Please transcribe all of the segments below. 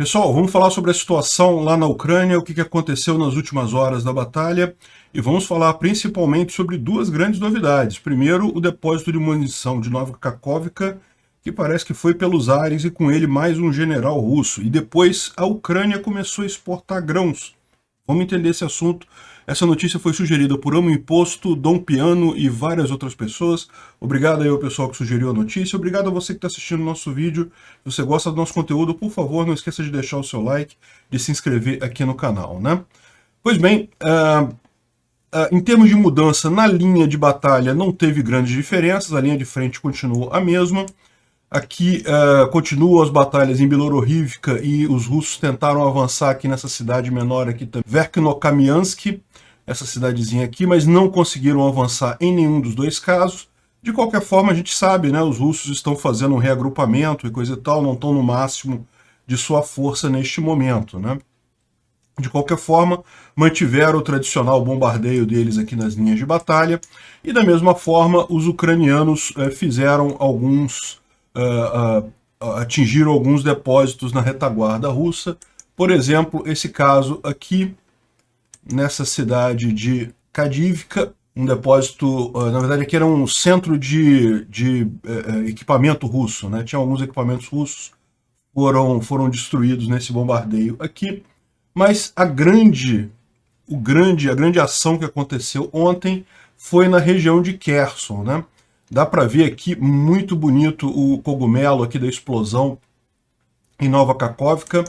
Pessoal, vamos falar sobre a situação lá na Ucrânia, o que aconteceu nas últimas horas da batalha, e vamos falar principalmente sobre duas grandes novidades. Primeiro, o depósito de munição de Nova Kakhovka, que parece que foi pelos ares, e com ele mais um general russo. E depois, a Ucrânia começou a exportar grãos. Vamos entender esse assunto. Essa notícia foi sugerida por Amo Imposto, Dom Piano e várias outras pessoas. Obrigado aí ao pessoal que sugeriu a notícia. Obrigado a você que está assistindo o nosso vídeo. Se você gosta do nosso conteúdo, por favor, não esqueça de deixar o seu like, de se inscrever aqui no canal, né? Pois bem, em termos de mudança na linha de batalha, não teve grandes diferenças. A linha de frente continuou a mesma. Aqui continuam as batalhas em Bilororivka e os russos tentaram avançar aqui nessa cidade menor aqui também, Verkhnokamiansk, essa cidadezinha aqui, mas não conseguiram avançar em nenhum dos dois casos. De qualquer forma, a gente sabe, né, os russos estão fazendo um reagrupamento e coisa e tal, não estão no máximo de sua força neste momento, né? De qualquer forma, mantiveram o tradicional bombardeio deles aqui nas linhas de batalha, e da mesma forma, os ucranianos fizeram atingiram alguns depósitos na retaguarda russa. Por exemplo, esse caso aqui, nessa cidade de Kadivka, um depósito, na verdade aqui era um centro de equipamento russo, né? Tinha alguns equipamentos russos que foram destruídos nesse bombardeio aqui, mas a grande ação que aconteceu ontem foi na região de Kherson, né? Dá para ver aqui, muito bonito, o cogumelo aqui da explosão em Nova Kakhovka.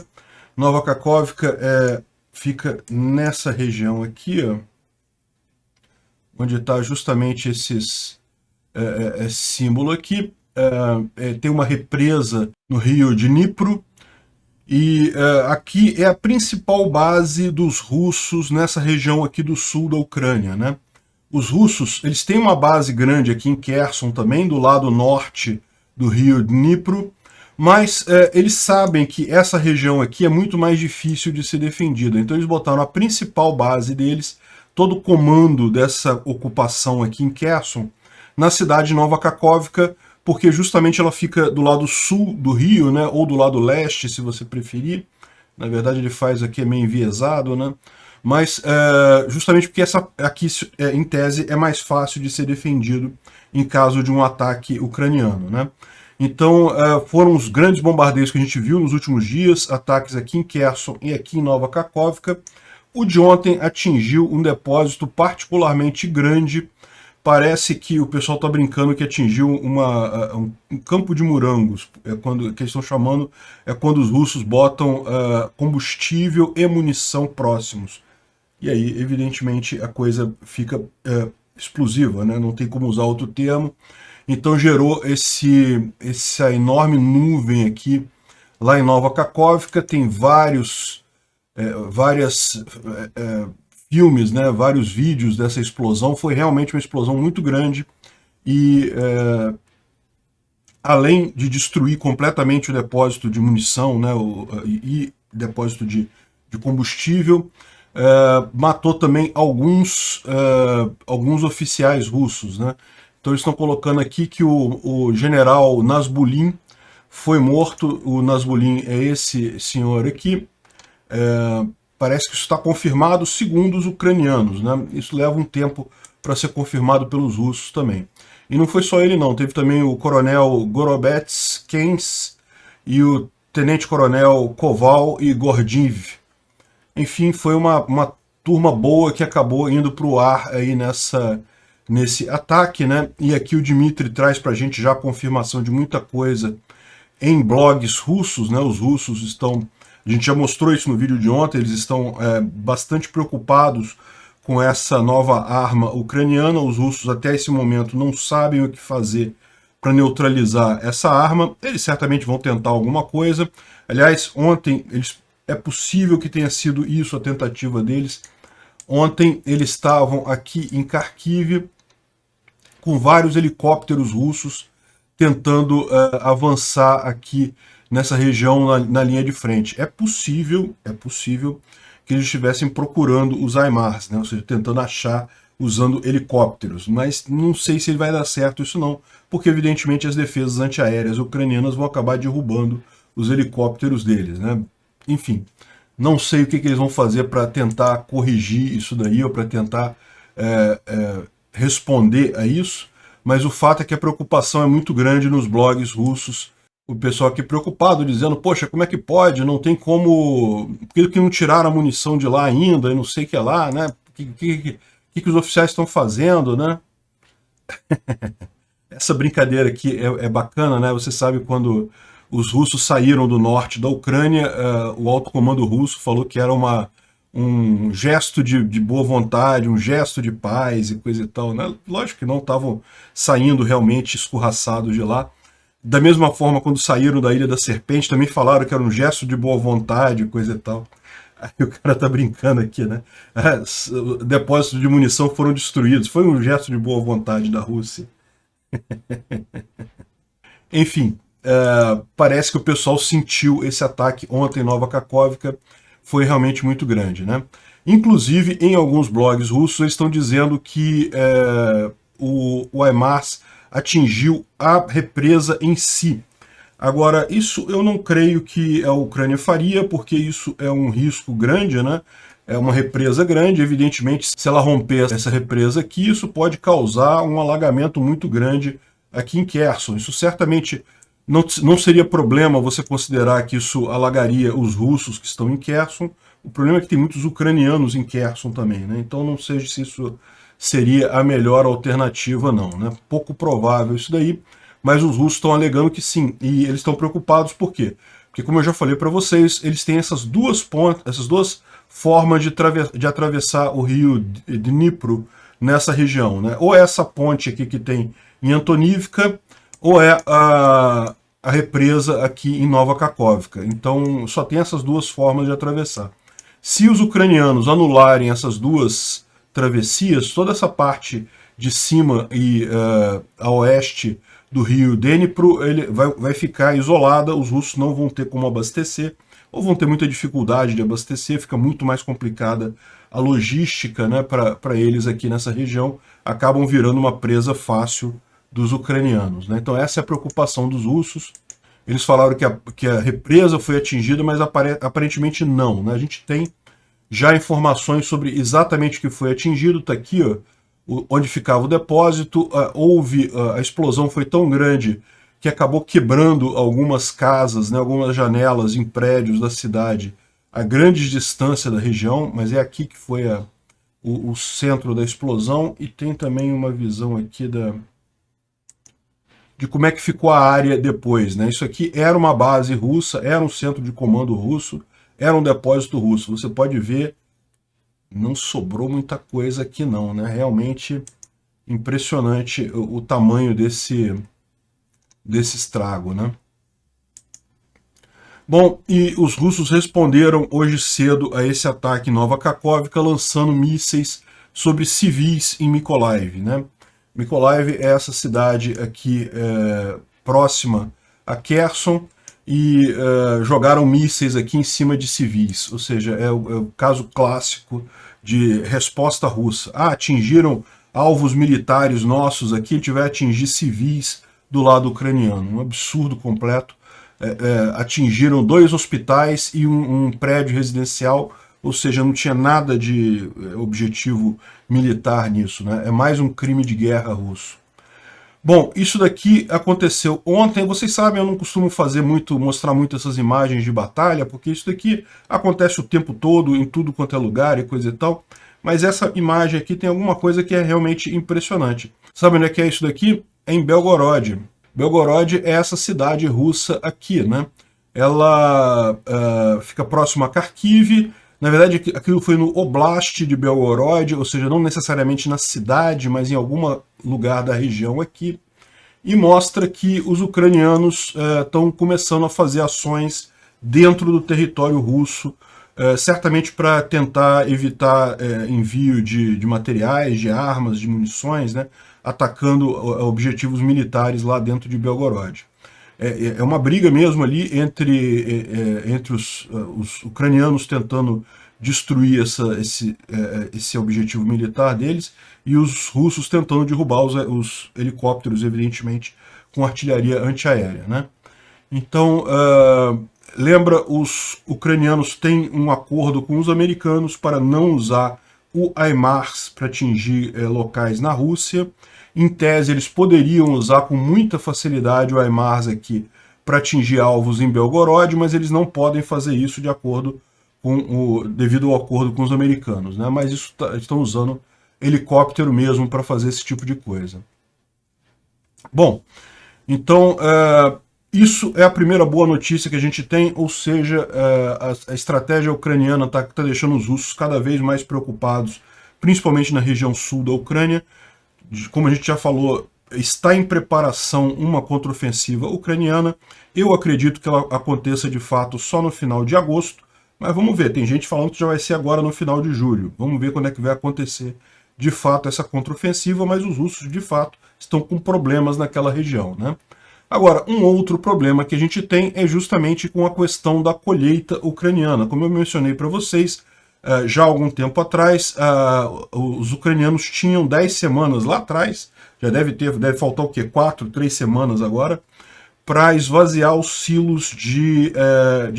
Nova Kakhovka fica nessa região aqui, ó, onde está justamente esse símbolo aqui. Tem uma represa no rio de Dnipro, e aqui é a principal base dos russos nessa região aqui do sul da Ucrânia, né? Os russos, eles têm uma base grande aqui em Kherson também, do lado norte do rio Dnipro, mas eles sabem que essa região aqui é muito mais difícil de ser defendida. Então eles botaram a principal base deles, todo o comando dessa ocupação aqui em Kherson, na cidade de Nova Kakhovka, porque justamente ela fica do lado sul do rio, né, ou do lado leste, se você preferir. Na verdade ele faz aqui meio enviesado, né? Mas justamente porque essa aqui, em tese, é mais fácil de ser defendido em caso de um ataque ucraniano, né? Então, foram os grandes bombardeios que a gente viu nos últimos dias, ataques aqui em Kherson e aqui em Nova Kakhovka. O de ontem atingiu um depósito particularmente grande. Parece que o pessoal está brincando que atingiu um campo de morangos, que eles estão chamando, quando os russos botam combustível e munição próximos. E aí, evidentemente, a coisa fica explosiva, né? Não tem como usar outro termo. Então gerou essa enorme nuvem aqui lá em Nova Kakhovka. Tem vários filmes, né? Vários vídeos dessa explosão. Foi realmente uma explosão muito grande e além de destruir completamente o depósito de munição, né? E depósito de combustível, matou também alguns oficiais russos, né? Então eles estão colocando aqui que o general Nazbulin foi morto. O Nazbulin é esse senhor aqui. Parece que isso está confirmado segundo os ucranianos, né? Isso leva um tempo para ser confirmado pelos russos também. E não foi só ele não, teve também o coronel Gorobets Kens e o tenente-coronel Koval e Gordiv. Enfim, foi uma turma boa que acabou indo para o ar aí nesse ataque, né? E aqui o Dmitry traz para a gente já a confirmação de muita coisa em blogs russos, né? Os russos estão, a gente já mostrou isso no vídeo de ontem, eles estão bastante preocupados com essa nova arma ucraniana. Os russos até esse momento não sabem o que fazer para neutralizar essa arma. Eles certamente vão tentar alguma coisa. Aliás, ontem é possível que tenha sido isso a tentativa deles. Ontem eles estavam aqui em Kharkiv com vários helicópteros russos tentando avançar aqui nessa região na linha de frente. É possível que eles estivessem procurando os HIMARS, né? Ou seja, tentando achar usando helicópteros, mas não sei se vai dar certo isso não, porque evidentemente as defesas antiaéreas ucranianas vão acabar derrubando os helicópteros deles, né? enfim, não sei o que eles vão fazer para tentar corrigir isso daí, ou para tentar responder a isso, mas o fato é que a preocupação é muito grande nos blogs russos, o pessoal aqui preocupado, dizendo, poxa, como é que pode, não tem como, por que não tiraram a munição de lá ainda, e não sei o que é lá, né, o que os oficiais estão fazendo, né? Essa brincadeira aqui é bacana, né? Você sabe quando os russos saíram do norte da Ucrânia, o alto comando russo falou que era um gesto de boa vontade, um gesto de paz e coisa e tal, né? Lógico que não estavam saindo realmente escorraçados de lá. Da mesma forma, quando saíram da Ilha da Serpente, também falaram que era um gesto de boa vontade e coisa e tal. Aí o cara tá brincando aqui, né? Depósitos de munição foram destruídos. Foi um gesto de boa vontade da Rússia. Enfim, parece que o pessoal sentiu esse ataque ontem em Nova Kakhovka, foi realmente muito grande, né? Inclusive, em alguns blogs russos, eles estão dizendo que o HIMARS atingiu a represa em si. Agora, isso eu não creio que a Ucrânia faria, porque isso é um risco grande, né? É uma represa grande, evidentemente, se ela romper essa represa aqui, isso pode causar um alagamento muito grande aqui em Kherson. Isso certamente não seria problema você considerar que isso alagaria os russos que estão em Kherson. O problema é que tem muitos ucranianos em Kherson também, né? Então não sei se isso seria a melhor alternativa, não, né? Pouco provável isso daí, mas os russos estão alegando que sim, e eles estão preocupados por quê? Porque, como eu já falei para vocês, eles têm essas duas pontas, essas duas formas de atravessar o rio Dnipro nessa região, né? Ou é essa ponte aqui que tem em Antonivka, ou é a represa aqui em Nova Kakhovka. Então, só tem essas duas formas de atravessar. Se os ucranianos anularem essas duas travessias, toda essa parte de cima e a oeste do rio Dnipro ele vai ficar isolada, os russos não vão ter como abastecer, ou vão ter muita dificuldade de abastecer, fica muito mais complicada a logística, né, para eles aqui nessa região, acabam virando uma presa fácil dos ucranianos, né? Então essa é a preocupação dos russos. Eles falaram que a represa foi atingida, mas aparentemente não, né? A gente tem já informações sobre exatamente o que foi atingido, está aqui, ó, onde ficava o depósito, a explosão foi tão grande que acabou quebrando algumas casas, né, algumas janelas em prédios da cidade a grande distância da região, mas é aqui que foi o centro da explosão, e tem também uma visão aqui de como é que ficou a área depois, né? Isso aqui era uma base russa, era um centro de comando russo, era um depósito russo. Você pode ver, não sobrou muita coisa aqui não, né? Realmente impressionante o tamanho desse estrago, né? Bom, e os russos responderam hoje cedo a esse ataque em Nova Kakhovka, lançando mísseis sobre civis em Mykolaiv, né? Mykolaiv é essa cidade aqui próxima a Kherson, e jogaram mísseis aqui em cima de civis, ou seja, é o caso clássico de resposta russa. Atingiram alvos militares nossos aqui, a gente vai atingir civis do lado ucraniano. Um absurdo completo. Atingiram 2 hospitais e um prédio residencial, ou seja, não tinha nada de objetivo militar nisso, né? É mais um crime de guerra russo. Bom, isso daqui aconteceu ontem. Vocês sabem, eu não costumo mostrar muito essas imagens de batalha, porque isso daqui acontece o tempo todo, em tudo quanto é lugar e coisa e tal. Mas essa imagem aqui tem alguma coisa que é realmente impressionante. Sabe onde é que é isso daqui? É em Belgorod. Belgorod é essa cidade russa aqui, né? Ela fica próxima a Kharkiv. Na verdade, aquilo foi no Oblast de Belgorod, ou seja, não necessariamente na cidade, mas em algum lugar da região aqui, e mostra que os ucranianos estão começando a fazer ações dentro do território russo, certamente para tentar evitar envio de materiais, de armas, de munições, né, atacando objetivos militares lá dentro de Belgorod. É uma briga mesmo ali entre os ucranianos tentando destruir esse objetivo militar deles e os russos tentando derrubar os helicópteros, evidentemente, com artilharia antiaérea, né? Então, lembra, os ucranianos têm um acordo com os americanos para não usar o HIMARS para atingir locais na Rússia. Em tese, eles poderiam usar com muita facilidade o HIMARS aqui para atingir alvos em Belgorod, mas eles não podem fazer isso de acordo devido ao acordo com os americanos, né? Mas isso estão usando helicóptero mesmo para fazer esse tipo de coisa. Bom, então isso é a primeira boa notícia que a gente tem, ou seja, a estratégia ucraniana está deixando os russos cada vez mais preocupados, principalmente na região sul da Ucrânia. Como a gente já falou, está em preparação uma contraofensiva ucraniana. Eu acredito que ela aconteça de fato só no final de agosto, mas vamos ver, tem gente falando que já vai ser agora no final de julho. Vamos ver quando é que vai acontecer de fato essa contraofensiva, mas os russos de fato estão com problemas naquela região, né? Agora, um outro problema que a gente tem é justamente com a questão da colheita ucraniana. Como eu mencionei para vocês, já há algum tempo atrás, os ucranianos tinham 10 semanas lá atrás, já deve faltar o quê? 3 semanas agora, para esvaziar os silos de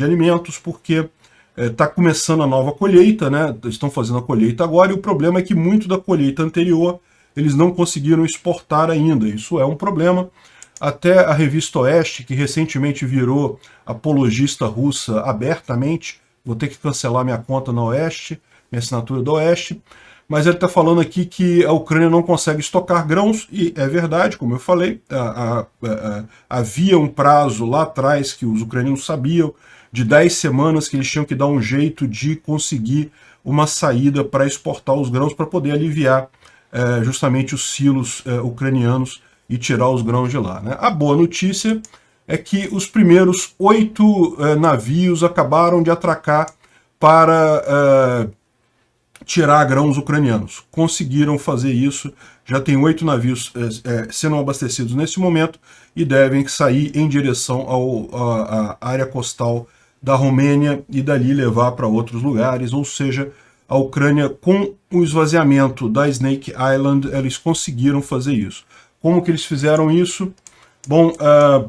alimentos, porque está começando a nova colheita, né? Estão fazendo a colheita agora, e o problema é que muito da colheita anterior eles não conseguiram exportar ainda. Isso é um problema. Até a revista Oeste, que recentemente virou apologista russa abertamente, vou ter que cancelar minha conta na Oeste, minha assinatura da Oeste, mas ele está falando aqui que a Ucrânia não consegue estocar grãos, e é verdade, como eu falei, havia um prazo lá atrás que os ucranianos sabiam, de 10 semanas, que eles tinham que dar um jeito de conseguir uma saída para exportar os grãos, para poder aliviar justamente os silos ucranianos e tirar os grãos de lá, né? A boa notícia é que os primeiros 8 navios acabaram de atracar para tirar grãos ucranianos. Conseguiram fazer isso, já tem 8 navios sendo abastecidos nesse momento e devem sair em direção à área costal da Romênia e dali levar para outros lugares, ou seja, a Ucrânia, com o esvaziamento da Snake Island, eles conseguiram fazer isso. Como que eles fizeram isso? Bom, a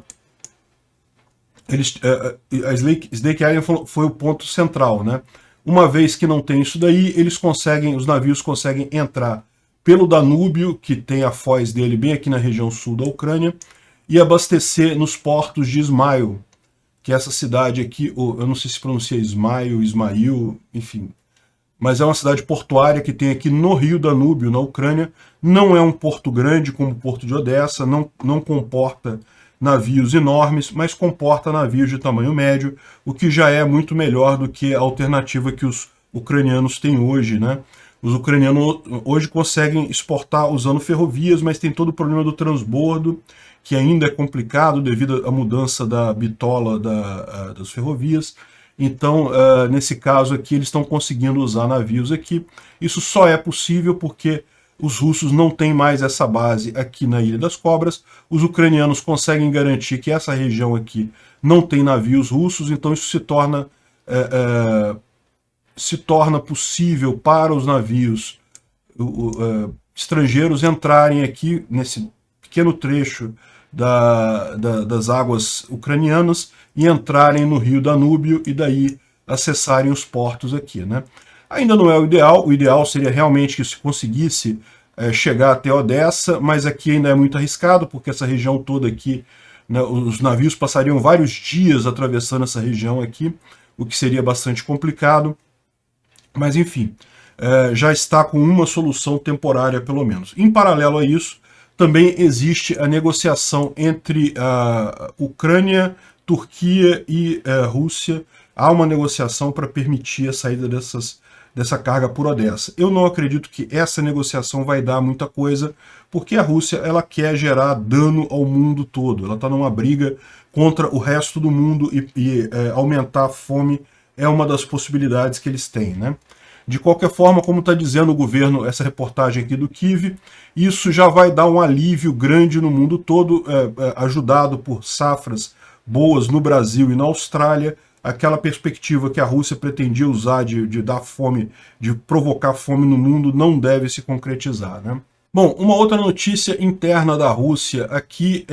Snake Island foi o ponto central, né? Uma vez que não tem isso daí, os navios conseguem entrar pelo Danúbio, que tem a foz dele bem aqui na região sul da Ucrânia, e abastecer nos portos de Ismail, que é essa cidade aqui, eu não sei se pronuncia Ismail, enfim, mas é uma cidade portuária que tem aqui no rio Danúbio, na Ucrânia. Não é um porto grande como o porto de Odessa, não comporta navios enormes, mas comporta navios de tamanho médio, o que já é muito melhor do que a alternativa que os ucranianos têm hoje, né? Os ucranianos hoje conseguem exportar usando ferrovias, mas tem todo o problema do transbordo, que ainda é complicado devido à mudança da bitola das ferrovias. Então, nesse caso aqui, eles estão conseguindo usar navios aqui. Isso só é possível porque os russos não têm mais essa base aqui na Ilha das Cobras. Os ucranianos conseguem garantir que essa região aqui não tem navios russos, então isso se torna possível para os navios estrangeiros entrarem aqui nesse pequeno trecho das águas ucranianas e entrarem no rio Danúbio e daí acessarem os portos aqui, né? Ainda não é o ideal seria realmente que se conseguisse chegar até Odessa, mas aqui ainda é muito arriscado, porque essa região toda aqui, né, os navios passariam vários dias atravessando essa região aqui, o que seria bastante complicado, mas enfim, já está com uma solução temporária pelo menos. Em paralelo a isso, também existe a negociação entre a Ucrânia, Turquia e Rússia. Há uma negociação para permitir a saída dessa carga por Odessa. Eu não acredito que essa negociação vai dar muita coisa, porque a Rússia ela quer gerar dano ao mundo todo. Ela está numa briga contra o resto do mundo e aumentar a fome é uma das possibilidades que eles têm, né? De qualquer forma, como está dizendo o governo, essa reportagem aqui do Kyiv, isso já vai dar um alívio grande no mundo todo, ajudado por safras boas no Brasil e na Austrália. Aquela perspectiva que a Rússia pretendia usar de dar fome, de provocar fome no mundo, não deve se concretizar, né? Bom, uma outra notícia interna da Rússia aqui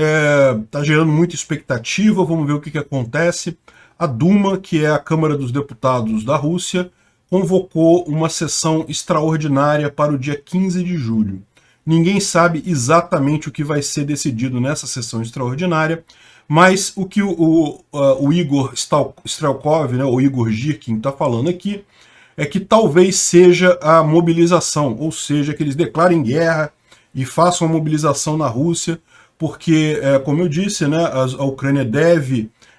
está gerando muita expectativa, vamos ver o que acontece. a Duma, que é a Câmara dos Deputados da Rússia, convocou uma sessão extraordinária para o dia 15 de julho. Ninguém sabe exatamente o que vai ser decidido nessa sessão extraordinária, mas o que o Igor Strelkov, né, o Igor Girkin, está falando aqui, é que talvez seja a mobilização, ou seja, que eles declarem guerra e façam a mobilização na Rússia, porque, como eu disse, né, a Ucrânia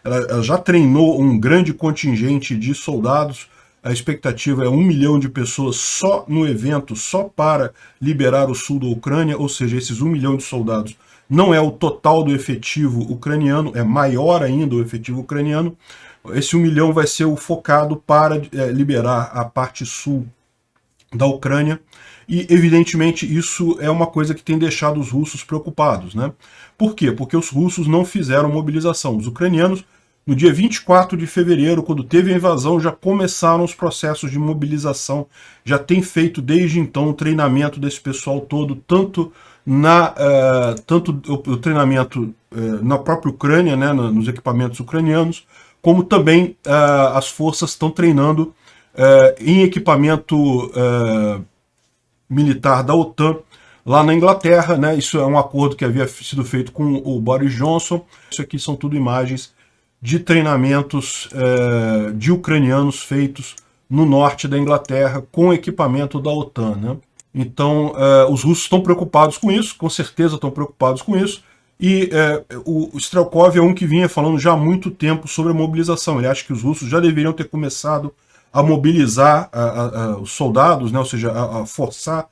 ela já treinou um grande contingente de soldados. A expectativa é 1 milhão de pessoas só no evento, só para liberar o sul da Ucrânia, ou seja, esses 1 milhão de soldados não é o total do efetivo ucraniano, é maior ainda o efetivo ucraniano. Esse 1 milhão vai ser o focado para liberar a parte sul da Ucrânia, e evidentemente isso é uma coisa que tem deixado os russos preocupados, né? Por quê? Porque os russos não fizeram mobilização. Os ucranianos, no dia 24 de fevereiro, quando teve a invasão, já começaram os processos de mobilização, já tem feito desde então o treinamento desse pessoal todo, tanto o treinamento na própria Ucrânia, né, nos equipamentos ucranianos, como também as forças estão treinando em equipamento militar da OTAN lá na Inglaterra, né? Isso é um acordo que havia sido feito com o Boris Johnson. Isso aqui são tudo imagens de treinamentos de ucranianos feitos no norte da Inglaterra com equipamento da OTAN, né? Então, os russos estão preocupados com isso, com certeza estão preocupados com isso, e o Strelkov é um que vinha falando já há muito tempo sobre a mobilização. Ele acha que os russos já deveriam ter começado a mobilizar os soldados, né? Ou seja, a forçar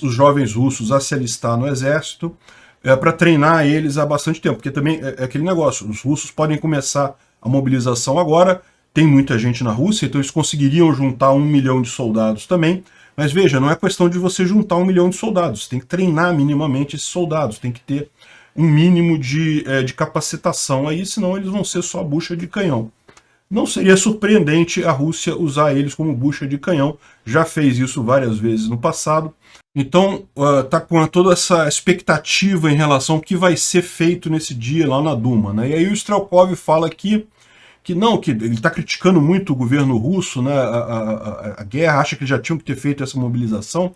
os jovens russos a se alistar no exército, para treinar eles há bastante tempo, porque também é aquele negócio, os russos podem começar a mobilização agora, tem muita gente na Rússia, então eles conseguiriam juntar 1 milhão de soldados também, mas veja, não é questão de você juntar 1 milhão de soldados, você tem que treinar minimamente esses soldados, tem que ter um mínimo de capacitação aí, senão eles vão ser só bucha de canhão. Não seria surpreendente a Rússia usar eles como bucha de canhão, já fez isso várias vezes no passado. Então, está com toda essa expectativa em relação ao que vai ser feito nesse dia lá na Duma, né? E aí o Strelkov fala aqui que não, que ele está criticando muito o governo russo, né, a guerra, acha que já tinham que ter feito essa mobilização.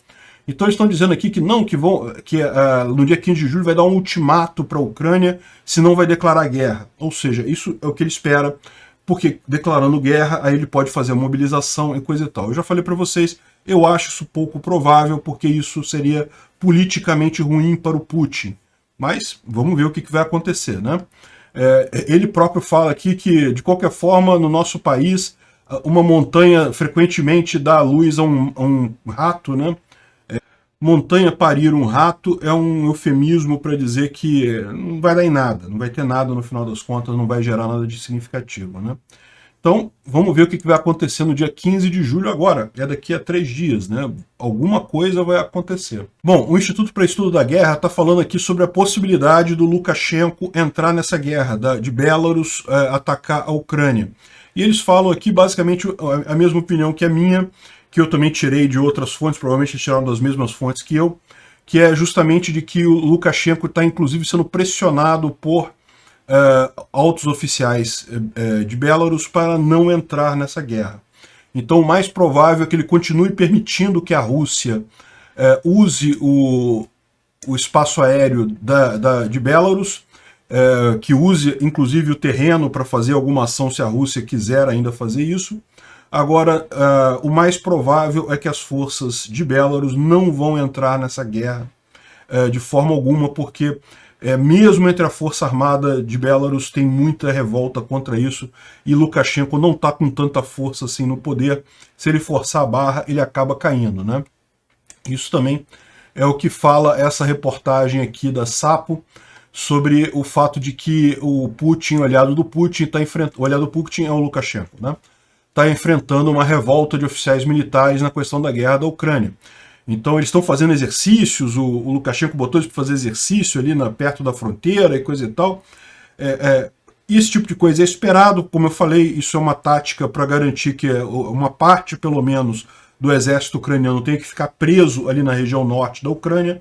Então eles estão dizendo aqui que não, que no dia 15 de julho vai dar um ultimato para a Ucrânia, senão vai declarar guerra. Ou seja, isso é o que ele espera, porque declarando guerra, aí ele pode fazer a mobilização e coisa e tal. Eu já falei para vocês, eu acho isso pouco provável, porque isso seria politicamente ruim para o Putin. Mas vamos ver o que vai acontecer, né? Ele próprio fala aqui que, de qualquer forma, no nosso país, uma montanha frequentemente dá luz a um rato, né? Montanha parir um rato é um eufemismo para dizer que não vai dar em nada, não vai ter nada no final das contas, não vai gerar nada de significativo, né? Então, vamos ver o que vai acontecer no dia 15 de julho agora, é daqui a 3 dias, né? Alguma coisa vai acontecer. Bom, o Instituto para Estudo da Guerra está falando aqui sobre a possibilidade do Lukashenko entrar nessa guerra, de Belarus atacar a Ucrânia. E eles falam aqui basicamente a mesma opinião que a minha, que eu também tirei de outras fontes, provavelmente tiraram das mesmas fontes que eu, que é justamente de que o Lukashenko está inclusive sendo pressionado por altos oficiais de Belarus para não entrar nessa guerra. Então o mais provável é que ele continue permitindo que a Rússia use o espaço aéreo de Belarus, que use inclusive o terreno para fazer alguma ação se a Rússia quiser ainda fazer isso. Agora, o mais provável é que as forças de Belarus não vão entrar nessa guerra de forma alguma, porque mesmo entre a Força Armada de Belarus tem muita revolta contra isso, e Lukashenko não está com tanta força assim no poder. Se ele forçar a barra, ele acaba caindo, né? Isso também é o que fala essa reportagem aqui da Sapo, sobre o fato de que o Putin, o aliado do Putin, está enfrentando... O aliado do Putin é o Lukashenko, né? Está enfrentando uma revolta de oficiais militares na questão da guerra da Ucrânia. Então eles estão fazendo exercícios, o Lukashenko botou eles para fazer exercício ali perto da fronteira e coisa e tal. Esse tipo de coisa é esperado, como eu falei, isso é uma tática para garantir que uma parte, pelo menos, do exército ucraniano tenha que ficar preso ali na região norte da Ucrânia.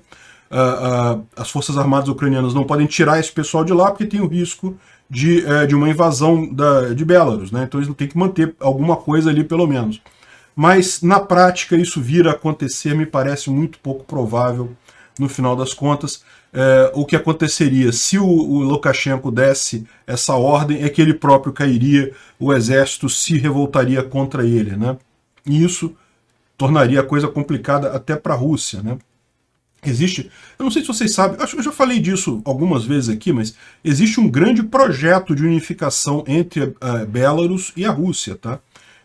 As forças armadas ucranianas não podem tirar esse pessoal de lá, porque tem o risco de uma invasão de Belarus, né? Então eles têm que manter alguma coisa ali pelo menos. Mas na prática isso vir a acontecer me parece muito pouco provável no final das contas. O que aconteceria se o Lukashenko desse essa ordem é que ele próprio cairia, o exército se revoltaria contra ele, né? E isso tornaria a coisa complicada até para a Rússia, né? Existe, eu não sei se vocês sabem, acho que eu já falei disso algumas vezes aqui, mas existe um grande projeto de unificação entre a Belarus e a Rússia, tá?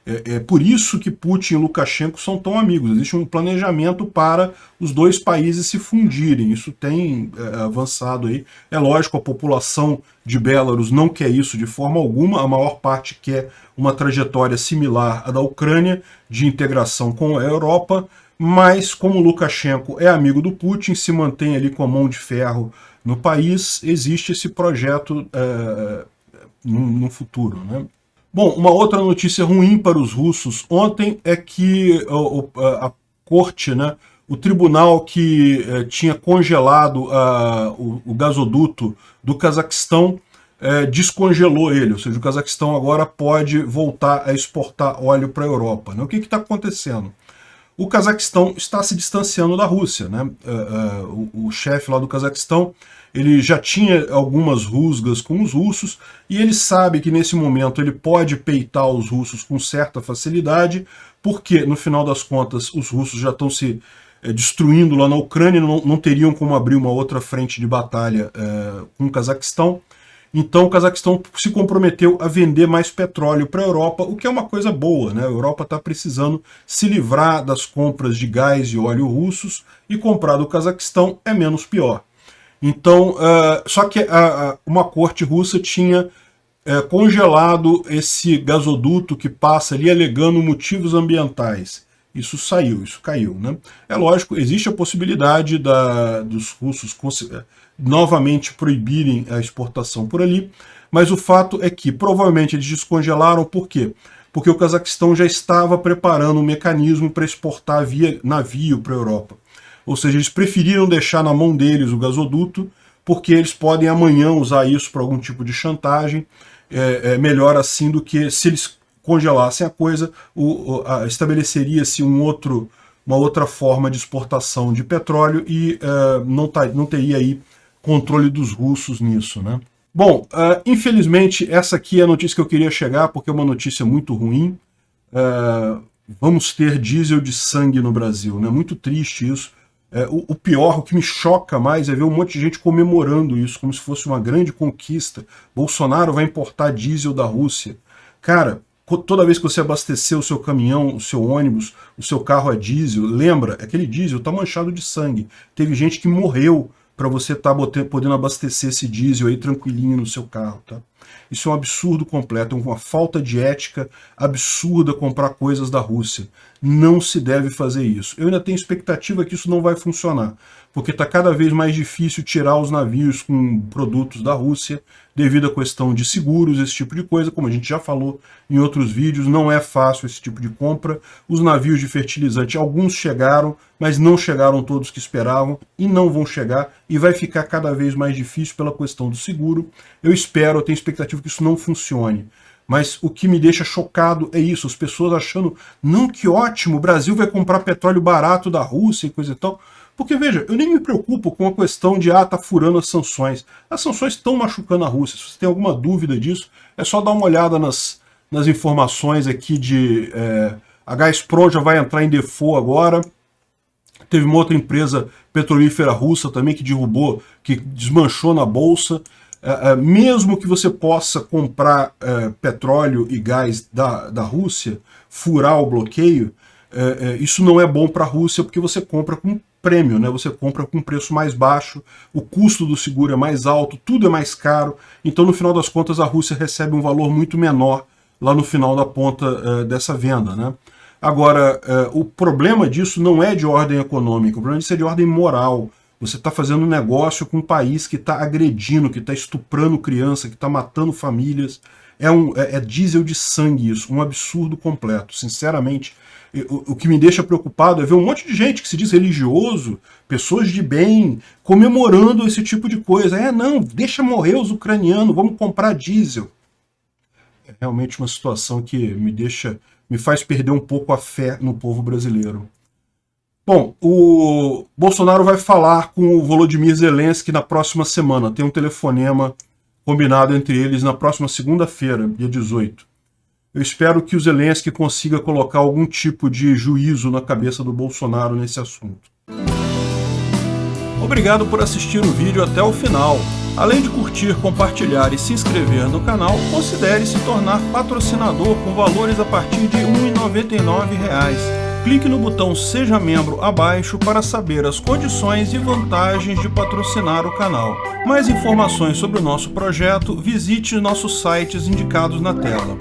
É por isso que Putin e Lukashenko são tão amigos. Existe um planejamento para os dois países se fundirem. Isso tem avançado aí. É lógico, a população de Belarus não quer isso de forma alguma. A maior parte quer uma trajetória similar à da Ucrânia, de integração com a Europa. Mas como Lukashenko é amigo do Putin, se mantém ali com a mão de ferro no país, existe esse projeto no futuro, né? Bom, uma outra notícia ruim para os russos ontem é que a corte, né, o tribunal que tinha congelado o gasoduto do Cazaquistão descongelou ele, ou seja, o Cazaquistão agora pode voltar a exportar óleo para a Europa, né? O que está acontecendo? O Cazaquistão está se distanciando da Rússia, né? O chefe lá do Cazaquistão, ele já tinha algumas rusgas com os russos e ele sabe que nesse momento ele pode peitar os russos com certa facilidade, porque no final das contas os russos já estão se destruindo lá na Ucrânia, não teriam como abrir uma outra frente de batalha com o Cazaquistão. Então o Cazaquistão se comprometeu a vender mais petróleo para a Europa, o que é uma coisa boa, né? A Europa está precisando se livrar das compras de gás e óleo russos e comprar do Cazaquistão é menos pior. Então, só que uma corte russa tinha congelado esse gasoduto que passa ali alegando motivos ambientais. Isso caiu, né? É lógico, existe a possibilidade dos russos novamente proibirem a exportação por ali, mas o fato é que provavelmente eles descongelaram, por quê? Porque o Cazaquistão já estava preparando um mecanismo para exportar via navio para a Europa. Ou seja, eles preferiram deixar na mão deles o gasoduto, porque eles podem amanhã usar isso para algum tipo de chantagem. É melhor assim do que se eles congelassem a coisa, estabeleceria-se uma outra forma de exportação de petróleo e não teria aí controle dos russos nisso, né? Bom, infelizmente essa aqui é a notícia que eu queria chegar, porque é uma notícia muito ruim. Vamos ter diesel de sangue no Brasil, né? Muito triste isso. O pior, o que me choca mais é ver um monte de gente comemorando isso, como se fosse uma grande conquista. Bolsonaro vai importar diesel da Rússia. Cara, toda vez que você abastecer o seu caminhão, o seu ônibus, o seu carro a diesel, lembra, aquele diesel está manchado de sangue. Teve gente que morreu para você estar podendo abastecer esse diesel aí tranquilinho no seu carro, tá? Isso é um absurdo completo, é uma falta de ética absurda comprar coisas da Rússia. Não se deve fazer isso. Eu ainda tenho expectativa que isso não vai funcionar, porque está cada vez mais difícil tirar os navios com produtos da Rússia devido à questão de seguros, esse tipo de coisa, como a gente já falou em outros vídeos, não é fácil esse tipo de compra. Os navios de fertilizante, alguns chegaram, mas não chegaram todos que esperavam e não vão chegar, e vai ficar cada vez mais difícil pela questão do seguro. Eu tenho expectativa que isso não funcione. Mas o que me deixa chocado é isso, as pessoas achando, não, que ótimo, o Brasil vai comprar petróleo barato da Rússia e coisa e tal. Porque, veja, eu nem me preocupo com a questão de, tá furando as sanções. As sanções estão machucando a Rússia. Se você tem alguma dúvida disso, é só dar uma olhada nas informações aqui de... a Gazprom já vai entrar em default agora. Teve uma outra empresa petrolífera russa também que desmanchou na bolsa. Mesmo que você possa comprar petróleo e gás da Rússia, furar o bloqueio, isso não é bom para a Rússia, porque você compra com prêmio, né? Você compra com preço mais baixo, o custo do seguro é mais alto, tudo é mais caro, então no final das contas a Rússia recebe um valor muito menor lá no final da ponta dessa venda, né? Agora, o problema disso não é de ordem econômica, o problema disso é de ordem moral. Você está fazendo um negócio com um país que está agredindo, que está estuprando criança, que está matando famílias. É diesel de sangue isso, um absurdo completo. Sinceramente, o que me deixa preocupado é ver um monte de gente que se diz religioso, pessoas de bem, comemorando esse tipo de coisa. Não, deixa morrer os ucranianos, vamos comprar diesel. É realmente uma situação que me faz perder um pouco a fé no povo brasileiro. Bom, o Bolsonaro vai falar com o Volodymyr Zelensky na próxima semana. Tem um telefonema combinado entre eles na próxima segunda-feira, dia 18. Eu espero que o Zelensky consiga colocar algum tipo de juízo na cabeça do Bolsonaro nesse assunto. Obrigado por assistir o vídeo até o final. Além de curtir, compartilhar e se inscrever no canal, considere se tornar patrocinador com valores a partir de R$ 1,99. Clique no botão Seja Membro abaixo para saber as condições e vantagens de patrocinar o canal. Mais informações sobre o nosso projeto, visite nossos sites indicados na tela.